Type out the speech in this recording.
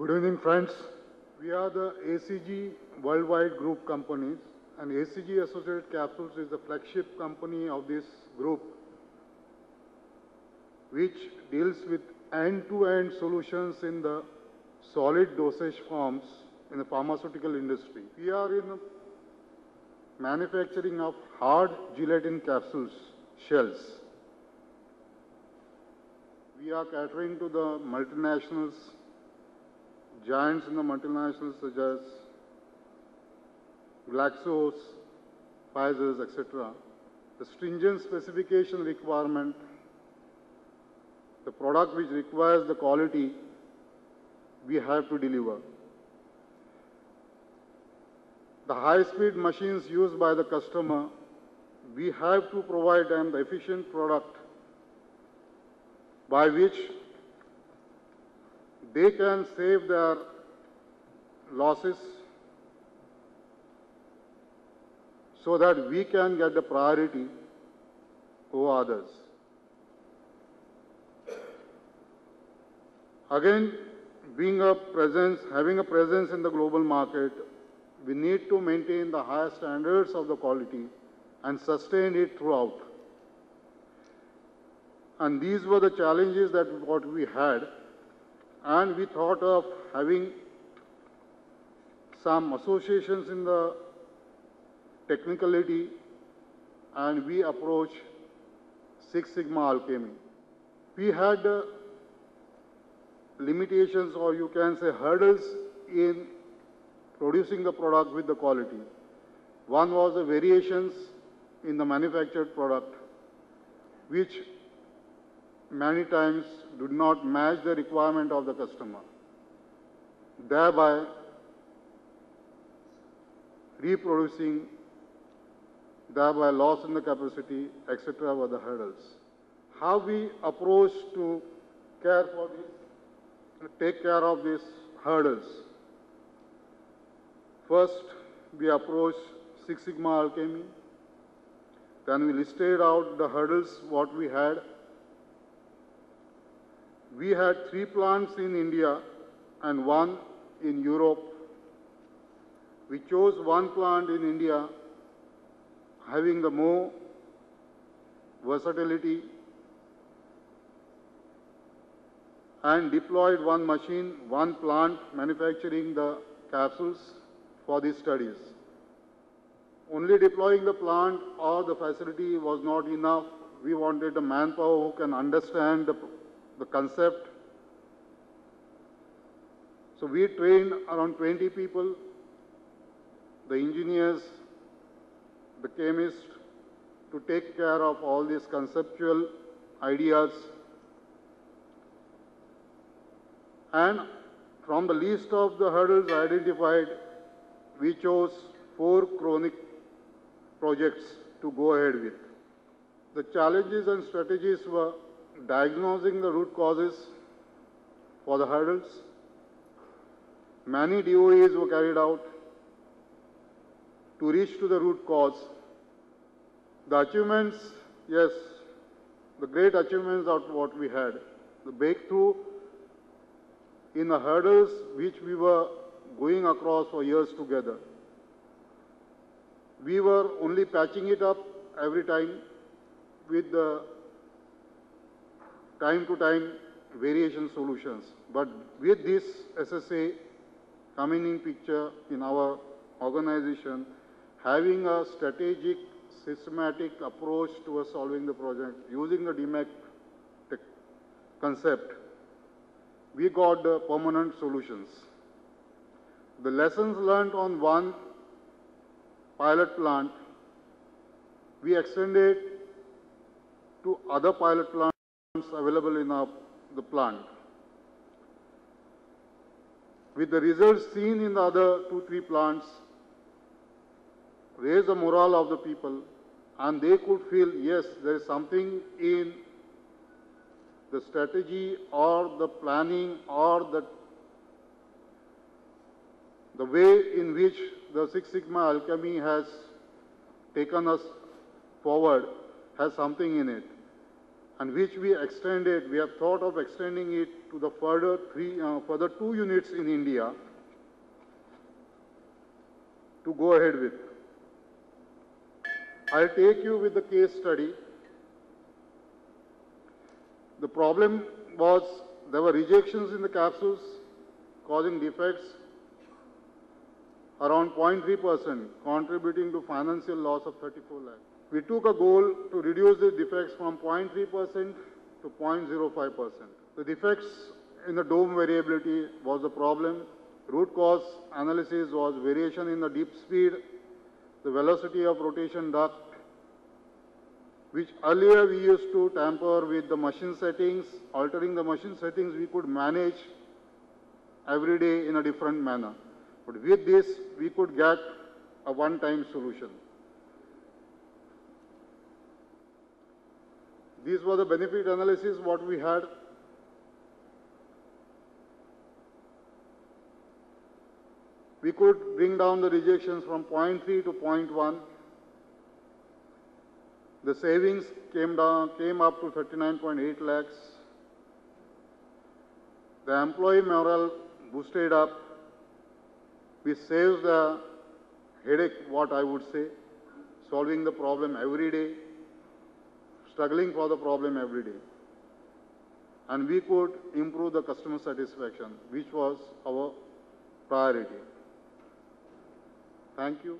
Good evening, friends. We are the ACG Worldwide Group companies, and ACG Associated Capsules is the flagship company of this group, which deals with end-to-end solutions in the solid dosage forms in the pharmaceutical industry. We are in the manufacturing of hard gelatin capsules, shells. We are catering to the multinationals, giants in the multinationals such as Glaxos, Pfizer, etc. The stringent specification requirement, the product which requires the quality, we have to deliver. The high-speed machines used by the customer, we have to provide them the efficient product by which they can save their losses so that we can get the priority over others. Again, having a presence in the global market, we need to maintain the higher standards of the quality and sustain it throughout. And these were the challenges that what we had, and we thought of having some associations in the technicality, and we approached Six Sigma Alchemy. We had limitations, or you can say hurdles, in producing the product with the quality. One was the variations in the manufactured product, which many times do not match the requirement of the customer, thereby reproducing, thereby loss in the capacity, etc. were the hurdles. How we approach to take care of these hurdles? First, we approached Six Sigma Alchemy. Then we listed out the hurdles what we had. We had 3 plants in India and 1 in Europe. We chose 1 plant in India having the more versatility and deployed 1 machine, 1 plant manufacturing the capsules for these studies. Only deploying the plant or the facility was not enough. We wanted a manpower who can understand the concept. So we trained around 20 people, the engineers, the chemists, to take care of all these conceptual ideas. And from the list of the hurdles identified, we chose 4 chronic projects to go ahead with. The challenges and strategies were diagnosing the root causes for the hurdles. Many DOEs were carried out to reach to the root cause. The achievements, yes, the great achievements of what we had. The breakthrough in the hurdles which we were going across for years together. We were only patching it up every time with the time-to-time variation solutions. But with this SSA coming in picture in our organization, having a strategic, systematic approach towards solving the project, using the DMAC concept, we got the permanent solutions. The lessons learned on 1 pilot plant, we extended to other pilot plants available in the plant. With the results seen in the other 2-3 plants, raise the morale of the people, and they could feel, yes, there is something in the strategy or the planning or the way in which the Six Sigma Alchemy has taken us forward has something in it. and which we extended, we have thought of extending it to the further 2 units in India to go ahead with. I'll take you with the case study. The problem was there were rejections in the capsules causing defects around 0.3%, contributing to financial loss of 34 lakhs. We took a goal to reduce the defects from 0.3% to 0.05%. The defects in the dome variability was the problem. Root cause analysis was variation in the dip speed, the velocity of rotation duct, which earlier we used to tamper with the machine settings. Altering the machine settings, we could manage every day in a different manner. But with this, we could get a one-time solution. These were the benefit analysis what we had. We could bring down the rejections from 0.3 to 0.1. The savings came up to 39.8 lakhs. The employee morale boosted up. We saved the headache, what I would say, solving the problem every day, struggling for the problem every day. And we could improve the customer satisfaction, which was our priority. Thank you.